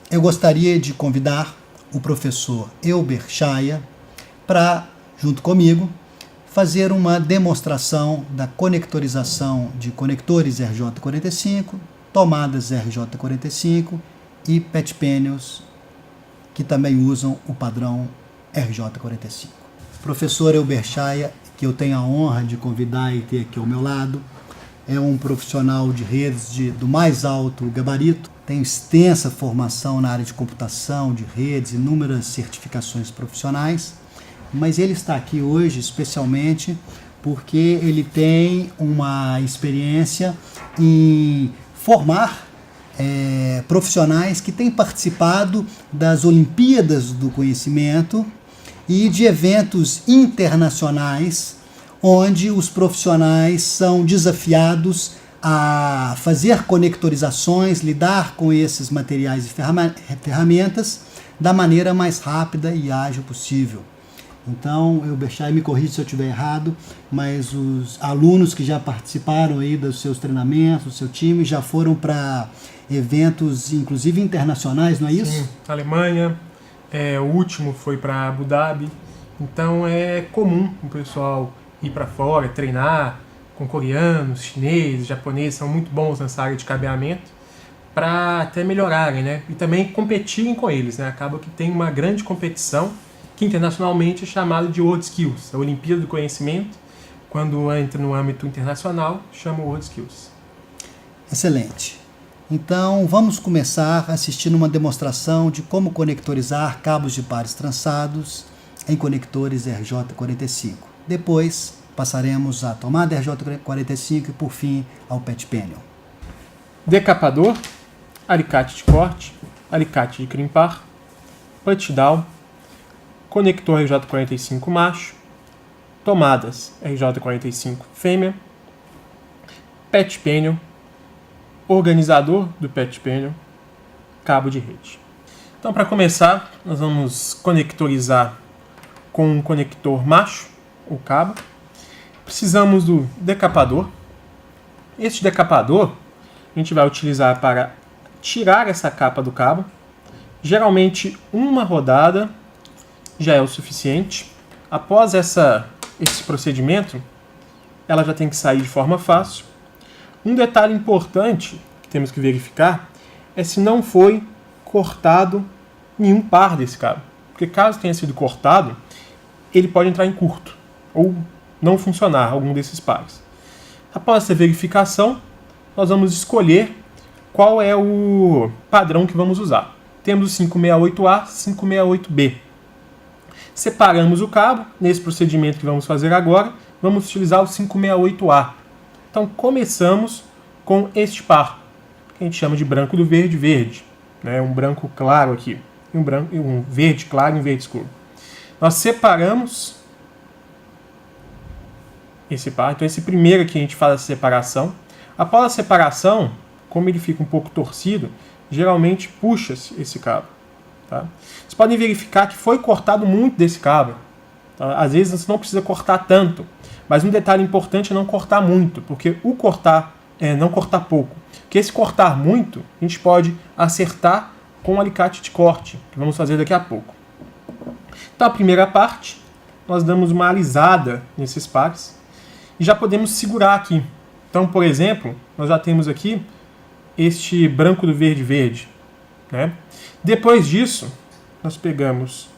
eu gostaria de convidar o professor Elber Chaya para, junto comigo, fazer uma demonstração da conectorização de conectores RJ45, tomadas RJ45 e PET Panels que também usam o padrão RJ45. Professor Elber Chaya, que eu tenho a honra de convidar e ter aqui ao meu lado, é um profissional de redes do mais alto gabarito, tem extensa formação na área de computação, de redes, inúmeras certificações profissionais, mas ele está aqui hoje especialmente porque ele tem uma experiência em formar profissionais que têm participado das Olimpíadas do Conhecimento e de eventos internacionais onde os profissionais são desafiados a fazer conectorizações, lidar com esses materiais e ferramentas da maneira mais rápida e ágil possível. Então, Elber Chaya, me corrija se eu estiver errado, mas os alunos que já participaram aí dos seus treinamentos, do seu time, já foram para eventos, inclusive internacionais, não é isso? Sim, Alemanha, o último foi para Abu Dhabi. Então é comum o pessoal ir para fora, treinar com coreanos, chineses, japoneses, são muito bons nessa área de cabeamento, para até melhorarem, né? E também competirem com eles, né? Acaba que tem uma grande competição que internacionalmente é chamada de World Skills, a Olimpíada do Conhecimento, quando entra no âmbito internacional, chama World Skills. Excelente. Então, vamos começar assistindo uma demonstração de como conectorizar cabos de pares trançados em conectores RJ45. Depois, passaremos à tomada RJ45 e, por fim, ao PET Panel. Decapador, alicate de corte, alicate de crimpar, put-down, conector RJ45 macho, tomadas RJ45 fêmea, PET Panel, organizador do PET Panel, cabo de rede. Então, para começar, nós vamos conectorizar com um conector macho, o cabo. Precisamos do decapador. Este decapador a gente vai utilizar para tirar essa capa do cabo. Geralmente, uma rodada já é o suficiente. Após esse procedimento, ela já tem que sair de forma fácil. Um detalhe importante que temos que verificar é se não foi cortado nenhum par desse cabo. Porque caso tenha sido cortado, ele pode entrar em curto ou não funcionar algum desses pares. Após essa verificação, nós vamos escolher qual é o padrão que vamos usar. Temos o 568A, 568B. Separamos o cabo. Nesse procedimento que vamos fazer agora, vamos utilizar o 568A. Então, começamos com este par, que a gente chama de branco do verde, né? Um branco claro aqui, um verde claro e um verde escuro. Nós separamos esse par. Então, esse primeiro aqui a gente faz a separação. Após a separação, como ele fica um pouco torcido, geralmente puxa-se esse cabo. Tá? Vocês podem verificar que foi cortado muito desse cabo. Tá? Às vezes você não precisa cortar tanto, mas um detalhe importante é não cortar muito, porque o cortar não cortar pouco. Porque esse cortar muito, a gente pode acertar com o alicate de corte, que vamos fazer daqui a pouco. Então, a primeira parte, nós damos uma alisada nesses pares e já podemos segurar aqui. Então, por exemplo, nós já temos aqui este branco do verde, né? Depois disso, nós pegamos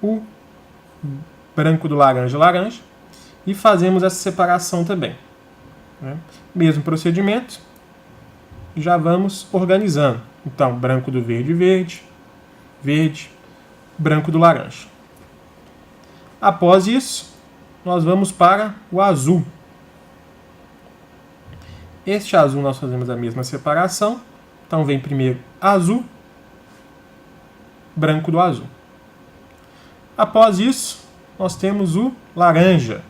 o branco do laranja e fazemos essa separação também, né? Mesmo procedimento, já vamos organizando. Então, branco do verde, branco do laranja. Após isso, nós vamos para o azul. Este azul nós fazemos a mesma separação. Então, vem primeiro azul, branco do azul. Após isso, nós temos o laranja.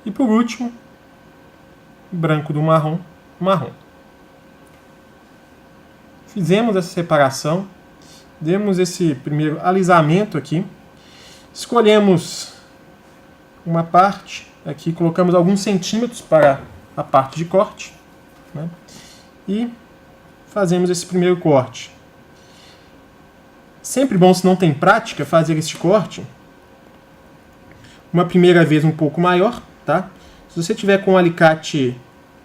E por último, branco do marrom. Fizemos essa separação, demos esse primeiro alisamento aqui, escolhemos uma parte aqui, colocamos alguns centímetros para a parte de corte, né? E fazemos esse primeiro corte. Sempre bom, se não tem prática, fazer este corte uma primeira vez um pouco maior, tá? Se você tiver com um alicate,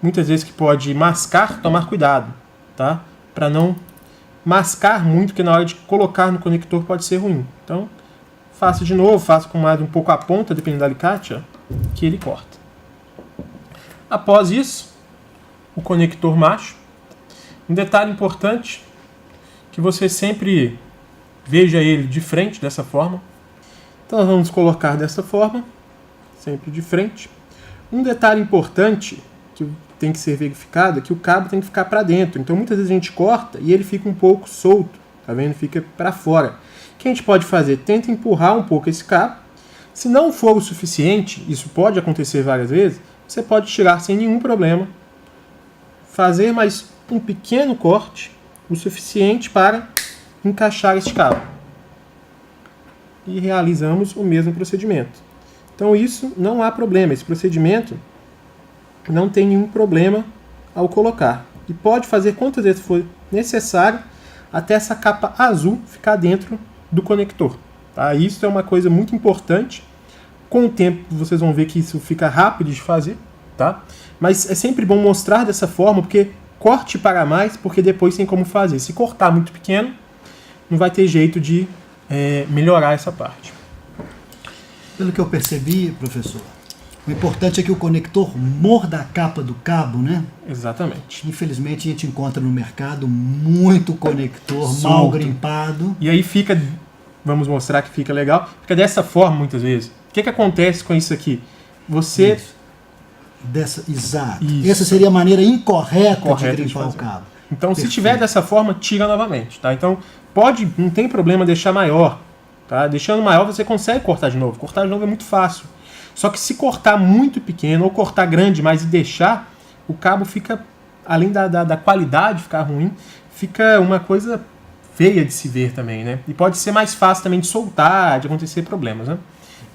muitas vezes que pode mascar, tomar cuidado, tá? Para não mascar muito, porque na hora de colocar no conector pode ser ruim. Então, faça de novo, faça com mais um pouco a ponta, dependendo do alicate, ó, que ele corta. Após isso, o conector macho. Um detalhe importante, que você sempre veja ele de frente, dessa forma. Então nós vamos colocar dessa forma, sempre de frente. Um detalhe importante, que tem que ser verificado, é que o cabo tem que ficar para dentro. Então muitas vezes a gente corta e ele fica um pouco solto, tá vendo? Fica para fora. O que a gente pode fazer? Tenta empurrar um pouco esse cabo. Se não for o suficiente, isso pode acontecer várias vezes, você pode tirar sem nenhum problema, fazer mais um pequeno corte, o suficiente para encaixar este cabo. E realizamos o mesmo procedimento. Então isso não há problema, esse procedimento não tem nenhum problema ao colocar. E pode fazer quantas vezes for necessário até essa capa azul ficar dentro do conector. Tá? Isso é uma coisa muito importante. Com o tempo vocês vão ver que isso fica rápido de fazer. Tá? Mas é sempre bom mostrar dessa forma, porque corte para mais, porque depois tem como fazer. Se cortar muito pequeno, não vai ter jeito de melhorar essa parte. Pelo que eu percebi, professor, o importante é que o conector morda a capa do cabo, né? Exatamente. Infelizmente a gente encontra no mercado muito conector Solto. mal grimpado. E aí fica, vamos mostrar que fica legal, fica dessa forma muitas vezes. O que acontece com isso aqui? Você... Exato. Isso. Essa seria a maneira incorreta de de grimpar o fazer. cabo. Então, Perfeito. se tiver dessa forma, tira novamente, tá? Então, não tem problema deixar maior, tá? Deixando maior, você consegue cortar de novo. Cortar de novo é muito fácil. Só que se cortar muito pequeno ou cortar grande, mas e deixar, o cabo fica, além da qualidade ficar ruim, fica uma coisa feia de se ver também, né? E pode ser mais fácil também de soltar, de acontecer problemas, né?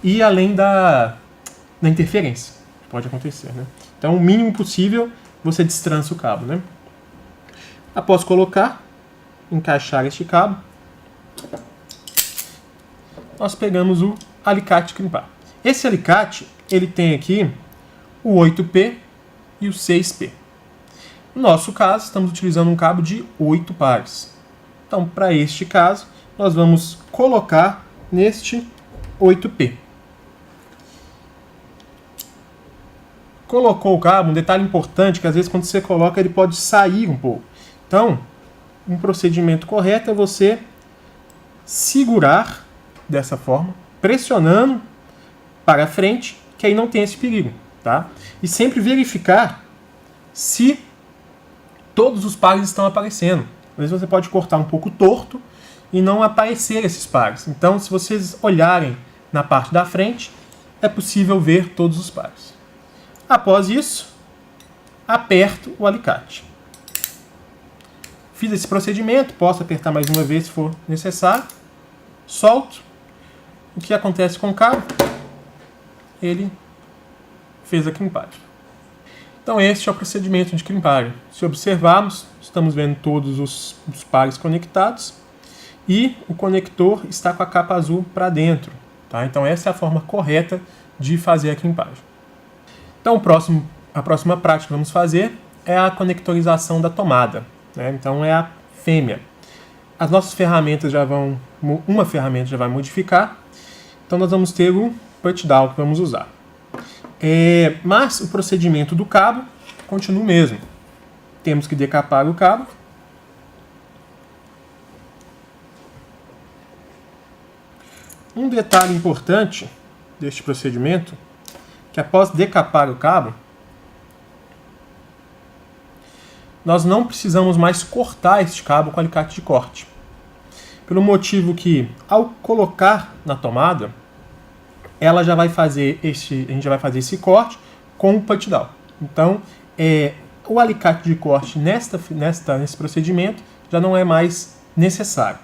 E além da interferência, pode acontecer, né? Então, o mínimo possível, você destrança o cabo, né? Após colocar, encaixar este cabo, nós pegamos o alicate de crimpar. Esse alicate, ele tem aqui o 8P e o 6P. No nosso caso, estamos utilizando um cabo de 8 pares. Então, para este caso, nós vamos colocar neste 8P. Colocou o cabo, um detalhe importante, que às vezes quando você coloca ele pode sair um pouco. Então, um procedimento correto é você segurar dessa forma, pressionando para frente, que aí não tem esse perigo, tá? E sempre verificar se todos os pares estão aparecendo. Às vezes você pode cortar um pouco torto e não aparecer esses pares. Então, se vocês olharem na parte da frente, é possível ver todos os pares. Após isso, aperto o alicate. Fiz esse procedimento, posso apertar mais uma vez se for necessário. Solto. O que acontece com o cabo? Ele fez a crimpagem. Então este é o procedimento de crimpagem. Se observarmos, estamos vendo todos os pares conectados e o conector está com a capa azul para dentro. Tá? Então essa é a forma correta de fazer a crimpagem. Então a próxima prática que vamos fazer é a conectorização da tomada. Né? Então é a fêmea. As nossas ferramentas uma ferramenta já vai modificar. Então nós vamos ter o put-down que vamos usar. Mas o procedimento do cabo continua o mesmo. Temos que decapar o cabo. Um detalhe importante deste procedimento, que após decapar o cabo, nós não precisamos mais cortar este cabo com alicate de corte. Pelo motivo que, ao colocar na tomada, ela já vai fazer a gente já vai fazer esse corte com o put-down. Então, o alicate de corte nesse procedimento já não é mais necessário.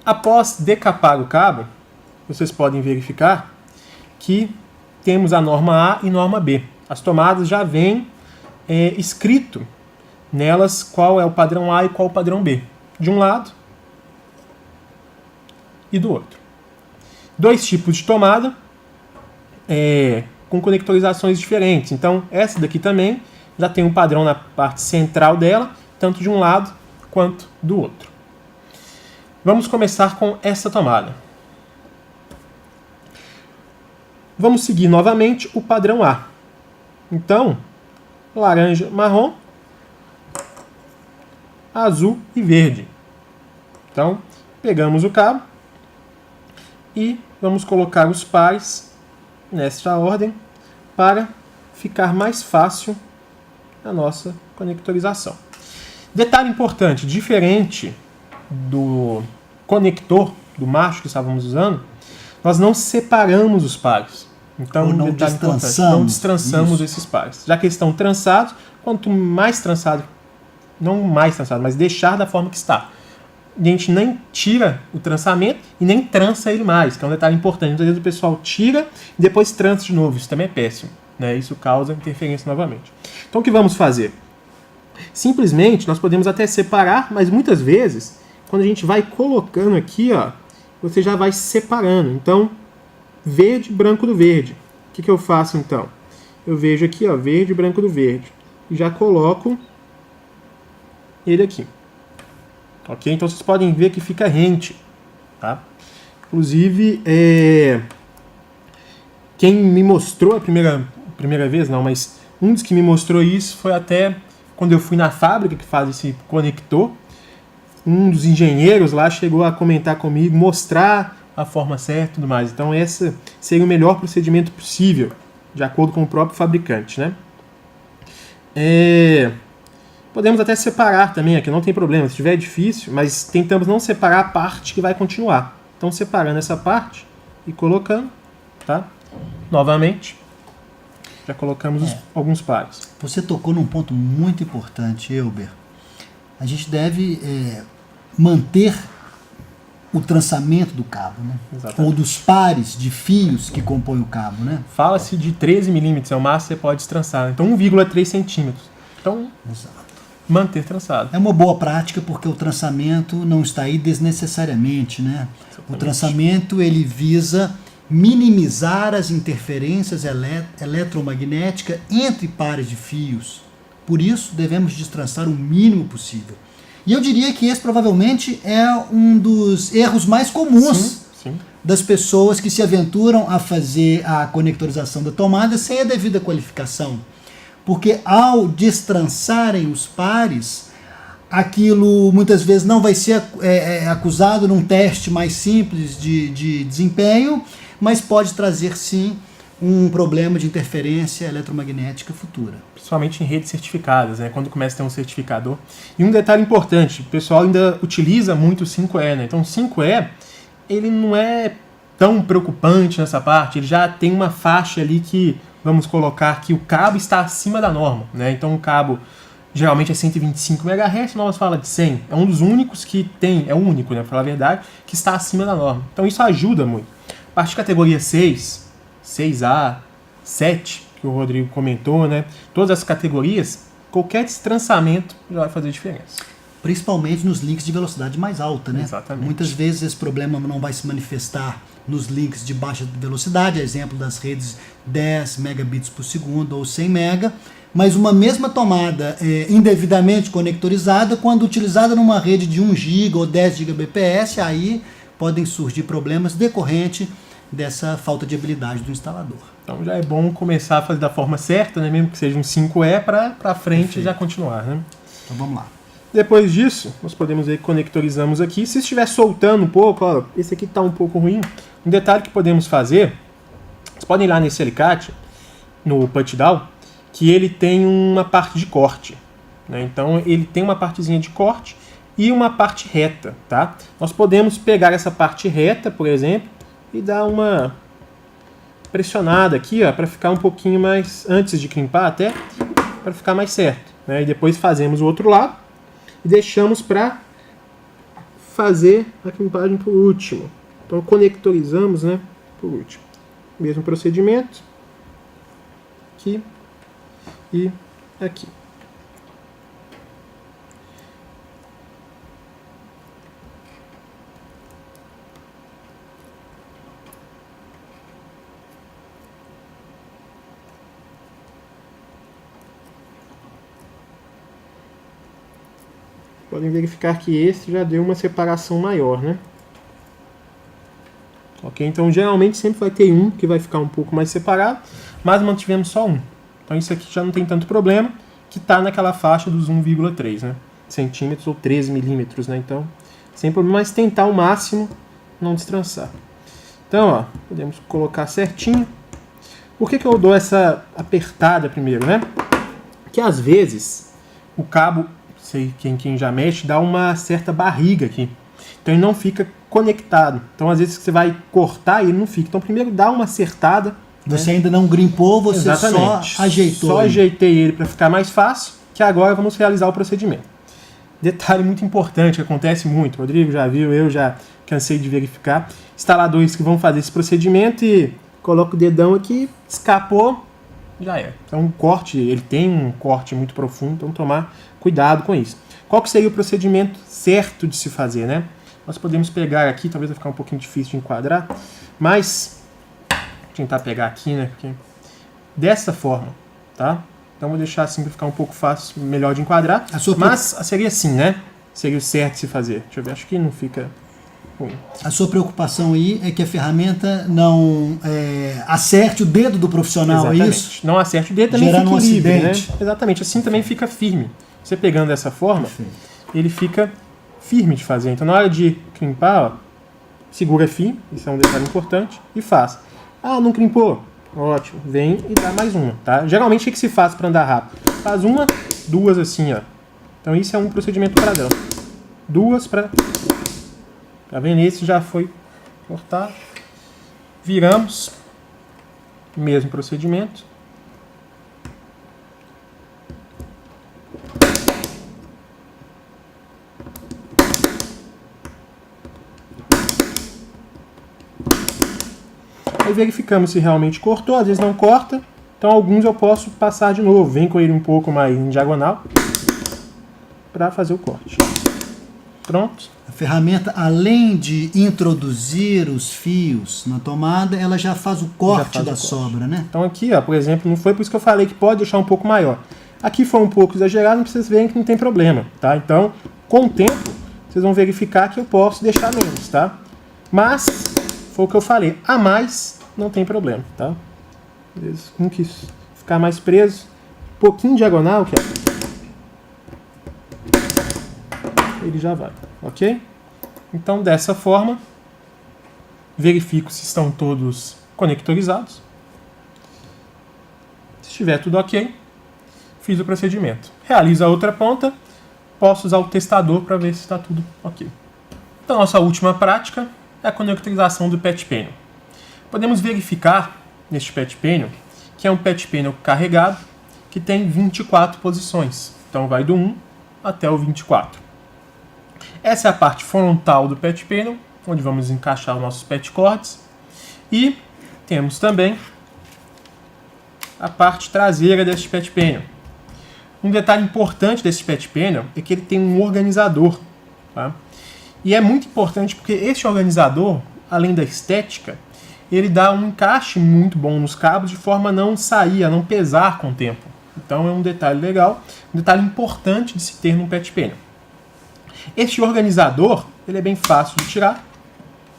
Após decapar o cabo, vocês podem verificar que temos a norma A e norma B. As tomadas já vêm escrito nelas qual é o padrão A e qual é o padrão B, de um lado e do outro. 2 tipos de tomada com conectorizações diferentes. Então, essa daqui também já tem um padrão na parte central dela, tanto de um lado quanto do outro. Vamos começar com essa tomada. Vamos seguir novamente o padrão A. Então, laranja, marrom, azul e verde. Então, pegamos o cabo e vamos colocar os pares nesta ordem para ficar mais fácil a nossa conectorização. Detalhe importante, diferente do conector do macho que estávamos usando, nós não separamos os pares. Então, ou não destrançamos esses pares. Já que eles estão trançados, quanto mais trançado, não mais trançado, mas deixar da forma que está. A gente nem tira o trançamento e nem trança ele mais, que é um detalhe importante. Muitas vezes o pessoal tira e depois trança de novo. Isso também é péssimo, né? Isso causa interferência novamente. Então o que vamos fazer? Simplesmente nós podemos até separar, mas muitas vezes, quando a gente vai colocando aqui, ó, você já vai separando. Então, verde, branco do verde. O que eu faço então? Eu vejo aqui, ó, verde, branco do verde. E já coloco ele aqui. Ok? Então vocês podem ver que fica rente. Tá? Inclusive, quem me mostrou a primeira vez, não, mas um dos que me mostrou isso foi até quando eu fui na fábrica que faz esse conector. Um dos engenheiros lá chegou a comentar comigo, mostrar a forma certa e tudo mais. Então esse seria o melhor procedimento possível, de acordo com o próprio fabricante, né? Podemos até separar também aqui, não tem problema, se estiver difícil, mas tentamos não separar a parte que vai continuar. Então separando essa parte e colocando, tá? Novamente, já colocamos alguns pares. Você tocou num ponto muito importante, Elber. A gente deve manter o trançamento do cabo, né? Ou dos pares de fios que compõem o cabo, né? Fala-se de 13 milímetros, é o máximo que você pode trançar. Então 1,3 centímetros. Então, manter trançado. É uma boa prática porque o trançamento não está aí desnecessariamente, né? Exatamente. O trançamento ele visa minimizar as interferências eletromagnéticas entre pares de fios. Por isso, devemos destrançar o mínimo possível. E eu diria que esse provavelmente é um dos erros mais comuns das pessoas que se aventuram a fazer a conectorização da tomada sem a devida qualificação. Porque ao destrançarem os pares, aquilo muitas vezes não vai ser acusado num teste mais simples de desempenho, mas pode trazer sim um problema de interferência eletromagnética futura. Principalmente em redes certificadas, né? Quando começa a ter um certificador. E um detalhe importante, o pessoal ainda utiliza muito o 5E, né? Então o 5E, ele não é tão preocupante nessa parte, ele já tem uma faixa ali que, vamos colocar que o cabo está acima da norma, né? Então o cabo geralmente é 125 MHz, nós fala de 100. É um dos únicos que tem, é o único, né, para falar a verdade, que está acima da norma. Então isso ajuda muito. A partir de categoria 6, 6A, 7, que o Rodrigo comentou, né? Todas as categorias, qualquer destrançamento já vai fazer diferença. Principalmente nos links de velocidade mais alta, né? Exatamente. Muitas vezes esse problema não vai se manifestar nos links de baixa velocidade, exemplo das redes 10 megabits por segundo ou 100 mega, mas uma mesma tomada indevidamente conectorizada, quando utilizada numa rede de 1 GB ou 10 Gbps, aí podem surgir problemas decorrentes dessa falta de habilidade do instalador. Então já é bom começar a fazer da forma certa, né? Mesmo que seja um 5E, para frente. Perfeito. E já continuar, né? Então vamos lá. Depois disso, nós podemos ver que conectorizamos aqui. Se estiver soltando um pouco, ó, esse aqui está um pouco ruim. Um detalhe que podemos fazer, vocês podem ir lá nesse alicate, no Putdown, que ele tem uma parte de corte, né? Então ele tem uma partezinha de corte e uma parte reta, tá? Nós podemos pegar essa parte reta, por exemplo, e dar uma pressionada aqui, ó, para ficar um pouquinho mais, antes de crimpar até, para ficar mais certo, né? E depois fazemos o outro lado e deixamos para fazer a crimpagem por último. Então conectorizamos, né, por último. Mesmo procedimento aqui e aqui. Podem verificar que esse já deu uma separação maior, né? Ok? Então, geralmente sempre vai ter um que vai ficar um pouco mais separado, mas mantivemos só um. Então, isso aqui já não tem tanto problema, que está naquela faixa dos 1,3, né? Centímetros ou 13 milímetros, né? Então, sem problema, mas tentar ao máximo não destrançar. Então, ó, podemos colocar certinho. Por que eu dou essa apertada primeiro, né? Porque às vezes o cabo, sei quem já mexe, dá uma certa barriga aqui. Então ele não fica conectado. Então às vezes você vai cortar e ele não fica. Então primeiro dá uma acertada. Você ainda não grimpou, você Exatamente. só ajeitou. Só ajeitei ele para ficar mais fácil, que agora vamos realizar o procedimento. Detalhe muito importante, que acontece muito. O Rodrigo já viu, eu já cansei de verificar. Instaladores que vão fazer esse procedimento e coloca o dedão aqui, escapou, já é. Então um corte, ele tem um corte muito profundo, então tomar cuidado com isso. Qual que seria o procedimento certo de se fazer, né? Nós podemos pegar aqui, talvez vai ficar um pouquinho difícil de enquadrar, mas vou tentar pegar aqui, né? Porque dessa forma, tá? Então vou deixar assim para ficar um pouco fácil, melhor de enquadrar. Mas seria assim, né? Seria o certo de se fazer. Deixa eu ver, acho que não fica ruim. A sua preocupação aí é que a ferramenta não acerte o dedo do profissional, exatamente. É isso? Não acerte o dedo, também gerando fica um livre, acidente. Né? Exatamente, assim também fica firme. Você pegando dessa forma, Perfeito. ele fica firme de fazer. Então na hora de crimpar, ó, segura firme, isso é um detalhe importante, e faz. Ah, não crimpou? Ótimo, vem e dá mais uma, tá? Geralmente o que se faz para andar rápido? Faz uma, duas assim, ó. Então isso é um procedimento padrão. Duas para... Tá vendo? Esse já foi cortado. Viramos. Mesmo procedimento. Aí verificamos se realmente cortou, às vezes não corta, então alguns eu posso passar de novo, vem com ele um pouco mais em diagonal para fazer o corte. Pronto. A ferramenta, além de introduzir os fios na tomada, ela já faz o corte da sobra, né? Então aqui, ó, por exemplo, não foi por isso que eu falei que pode deixar um pouco maior. Aqui foi um pouco exagerado, não vocês verem que não tem problema, tá? Então, com o tempo, vocês vão verificar que eu posso deixar menos, tá? Mas, foi o que eu falei, a mais não tem problema, tá? Não quis ficar mais preso, um pouquinho diagonal, que é... ele já vai, ok? Então, dessa forma, verifico se estão todos conectorizados. Se estiver tudo ok, fiz o procedimento. Realizo a outra ponta, posso usar o testador para ver se está tudo ok. Então, nossa última prática é a conectorização do PET panel. Podemos verificar neste PET panel que é um PET panel carregado que tem 24 posições. Então, vai do 1 até o 24. Essa é a parte frontal do PET panel, onde vamos encaixar os nossos PET cords. E temos também a parte traseira deste PET panel. Um detalhe importante desse PET panel é que ele tem um organizador. Tá? E é muito importante porque este organizador, além da estética, ele dá um encaixe muito bom nos cabos de forma a não sair, a não pesar com o tempo. Então é um detalhe legal, um detalhe importante de se ter no PET panel. Este organizador, ele é bem fácil de tirar,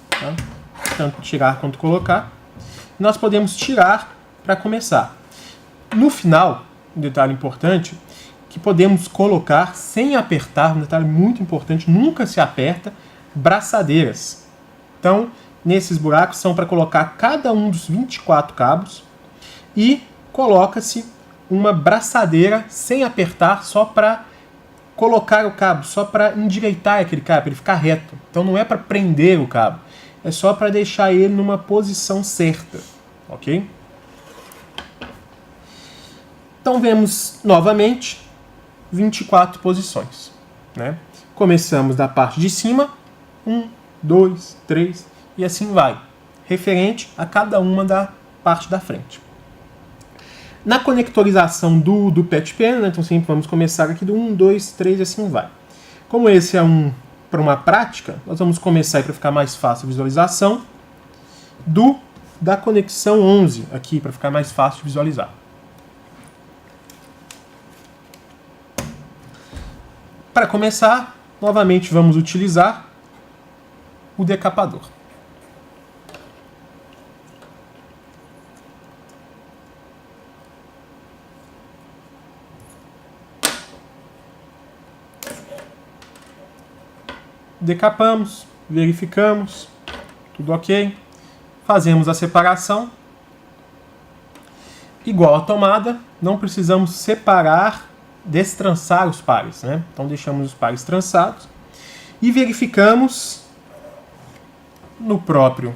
tá? Tanto tirar quanto colocar. Nós podemos tirar para começar. No final, um detalhe importante, que podemos colocar sem apertar, um detalhe muito importante, nunca se aperta, braçadeiras. Então, nesses buracos são para colocar cada um dos 24 cabos e coloca-se uma braçadeira sem apertar, só para colocar o cabo, só para endireitar aquele cabo, para ele ficar reto. Então não é para prender o cabo, é só para deixar ele numa posição certa, ok? Então vemos novamente 24 posições, né? Começamos da parte de cima, 1, 2, 3 e assim vai, referente a cada uma da parte da frente. Na conectorização do PET Panel, né, então sempre vamos começar aqui do 1, 2, 3 e assim vai. Como esse é para uma prática, nós vamos começar, para ficar mais fácil a visualização, da conexão 11 aqui, para ficar mais fácil de visualizar. Para começar, novamente vamos utilizar o decapador. Decapamos, verificamos, tudo ok. Fazemos a separação. Igual a tomada, não precisamos separar, destrançar os pares, né? Então deixamos os pares trançados e verificamos no próprio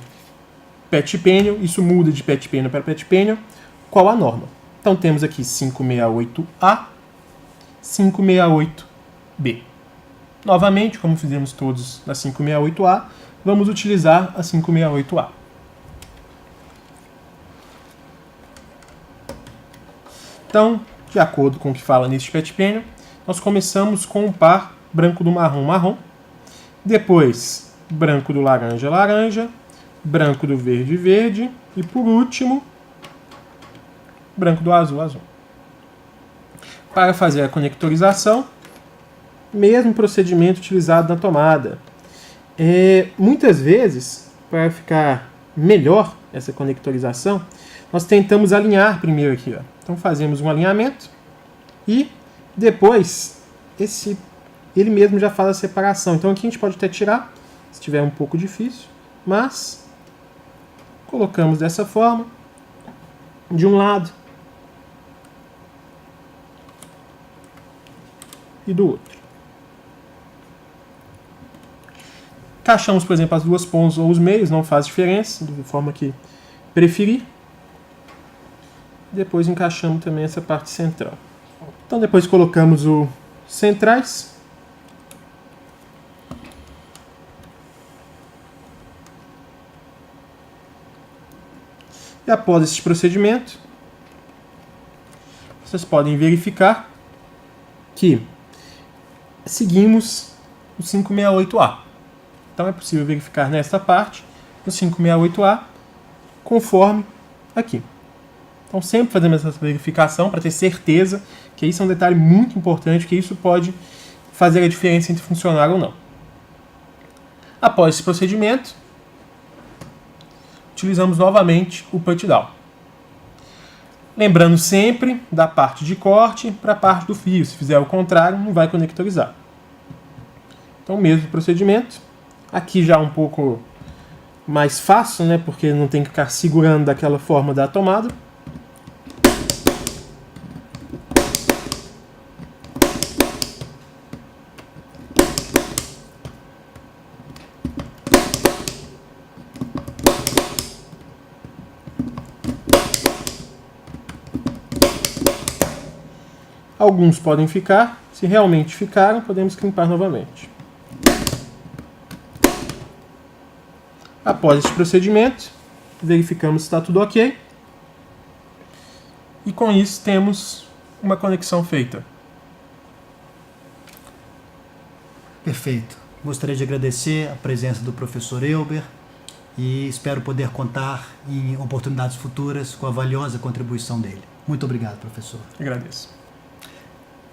PET Panel, isso muda de PET Panel para PET Panel, qual a norma. Então temos aqui 568A, 568B. Novamente, como fizemos todos na 568A, vamos utilizar a 568A. Então, de acordo com o que fala neste PET Panel, nós começamos com o par branco do marrom, marrom, depois branco do laranja, laranja, branco do verde, verde e, por último, branco do azul, azul. Para fazer a conectorização, mesmo procedimento utilizado na tomada. Muitas vezes, para ficar melhor essa conectorização, nós tentamos alinhar primeiro aqui. Ó. Então fazemos um alinhamento e depois ele mesmo já faz a separação. Então aqui a gente pode até tirar, se estiver um pouco difícil, mas colocamos dessa forma, de um lado e do outro. Encaixamos, por exemplo, as duas pontas ou os meios, não faz diferença, da forma que preferir. Depois encaixamos também essa parte central. Então depois colocamos os centrais. E após esse procedimento, vocês podem verificar que seguimos o 568A. Então é possível verificar nesta parte o 568A conforme aqui. Então sempre fazemos essa verificação para ter certeza que isso é um detalhe muito importante, que isso pode fazer a diferença entre funcionar ou não. Após esse procedimento, utilizamos novamente o put-down. Lembrando sempre da parte de corte para a parte do fio. Se fizer o contrário, não vai conectorizar. Então, mesmo procedimento. Aqui já um pouco mais fácil, né? Porque não tem que ficar segurando daquela forma da tomada. Alguns podem ficar. Se realmente ficaram, podemos crimpar novamente. Após esse procedimento, verificamos se está tudo ok. E com isso temos uma conexão feita. Perfeito. Gostaria de agradecer a presença do professor Elber e espero poder contar em oportunidades futuras com a valiosa contribuição dele. Muito obrigado, professor. Agradeço.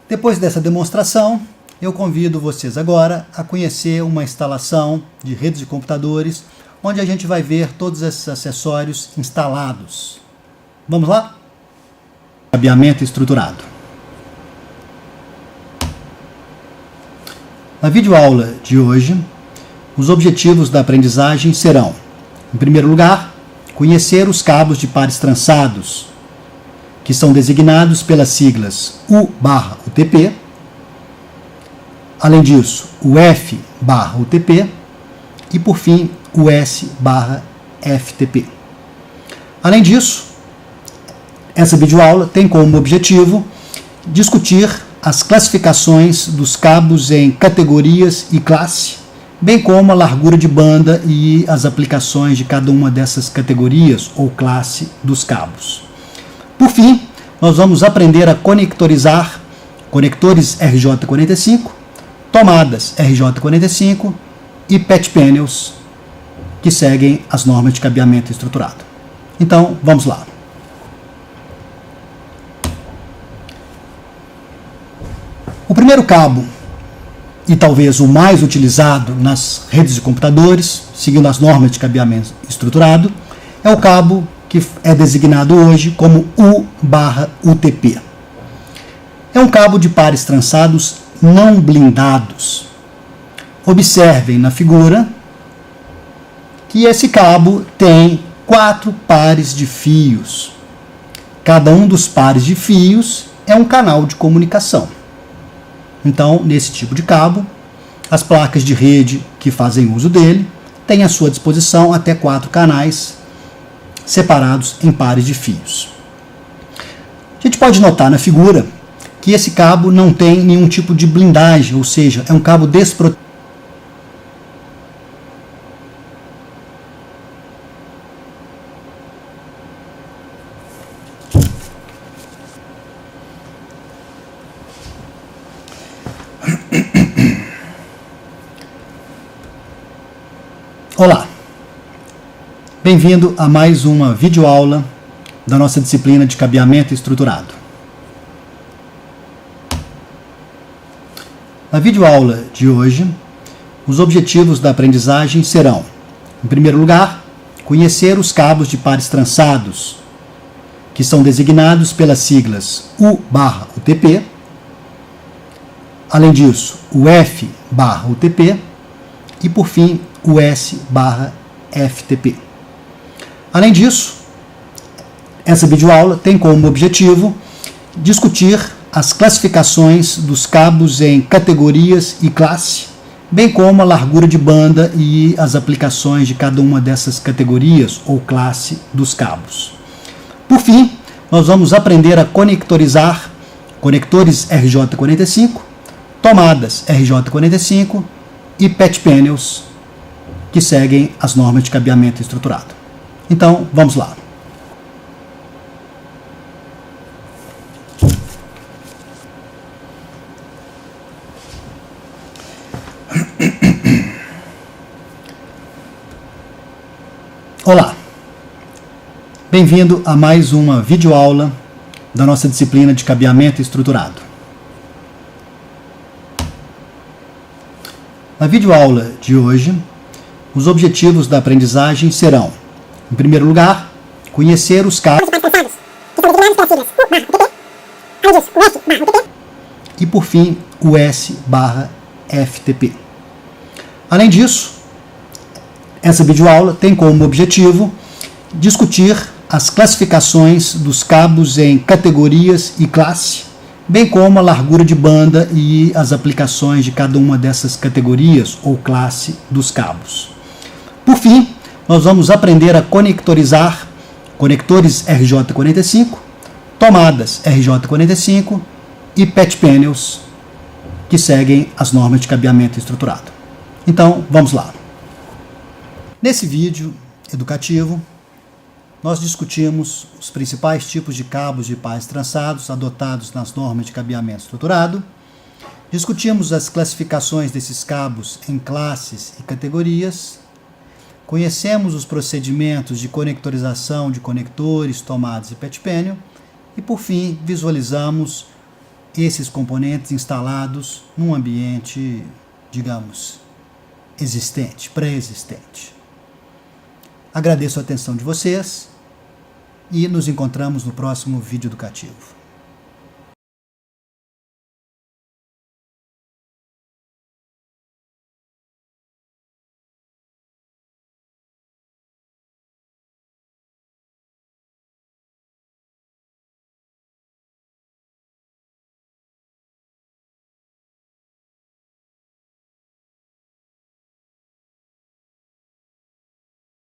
Depois dessa demonstração, eu convido vocês agora a conhecer uma instalação de redes de computadores, onde a gente vai ver todos esses acessórios instalados. Vamos lá? Cabeamento estruturado. Na videoaula de hoje, os objetivos da aprendizagem serão, em primeiro lugar, conhecer os cabos de pares trançados, que são designados pelas siglas U/UTP. Além disso, o F/UTP e, por fim, o S/FTP. Além disso, essa videoaula tem como objetivo discutir as classificações dos cabos em categorias e classe, bem como a largura de banda e as aplicações de cada uma dessas categorias ou classe dos cabos. Por fim, nós vamos aprender a conectorizar conectores RJ45, tomadas RJ45 e patch panels que seguem as normas de cabeamento estruturado. Então, vamos lá. O primeiro cabo, e talvez o mais utilizado nas redes de computadores, seguindo as normas de cabeamento estruturado, é o cabo que é designado hoje como U/UTP. É um cabo de pares trançados não blindados. Observem na figura que esse cabo tem 4 pares de fios. Cada um dos pares de fios é um canal de comunicação. Então, nesse tipo de cabo, as placas de rede que fazem uso dele têm à sua disposição até 4 canais separados em pares de fios. A gente pode notar na figura que esse cabo não tem nenhum tipo de blindagem, ou seja, é um cabo desprotegido. Olá, bem-vindo a mais uma videoaula da nossa disciplina de cabeamento estruturado. Na videoaula de hoje, os objetivos da aprendizagem serão, em primeiro lugar, conhecer os cabos de pares trançados, que são designados pelas siglas U/UTP, além disso, o F/UTP e, por fim, o S/FTP. Além disso, essa videoaula tem como objetivo discutir as classificações dos cabos em categorias e classe, bem como a largura de banda e as aplicações de cada uma dessas categorias ou classe dos cabos. Por fim, nós vamos aprender a conectorizar conectores RJ45, tomadas RJ45 e patch panels que seguem as normas de cabeamento estruturado. Então, vamos lá. Olá, bem-vindo a mais uma videoaula da nossa disciplina de cabeamento estruturado. Na videoaula de hoje, os objetivos da aprendizagem serão, em primeiro lugar, conhecer os cabos e, por fim, o S/FTP. Além disso, essa videoaula tem como objetivo discutir as classificações dos cabos em categorias e classe, bem como a largura de banda e as aplicações de cada uma dessas categorias ou classe dos cabos. Por fim, nós vamos aprender a conectorizar conectores RJ45, tomadas RJ45 e patch panels que seguem as normas de cabeamento estruturado. Então, vamos lá. Nesse vídeo educativo, nós discutimos os principais tipos de cabos de pares trançados adotados nas normas de cabeamento estruturado, discutimos as classificações desses cabos em classes e categorias, conhecemos os procedimentos de conectorização de conectores, tomadas e patch panel e, por fim, visualizamos esses componentes instalados num ambiente, digamos, existente, pré-existente. Agradeço a atenção de vocês e nos encontramos no próximo vídeo educativo.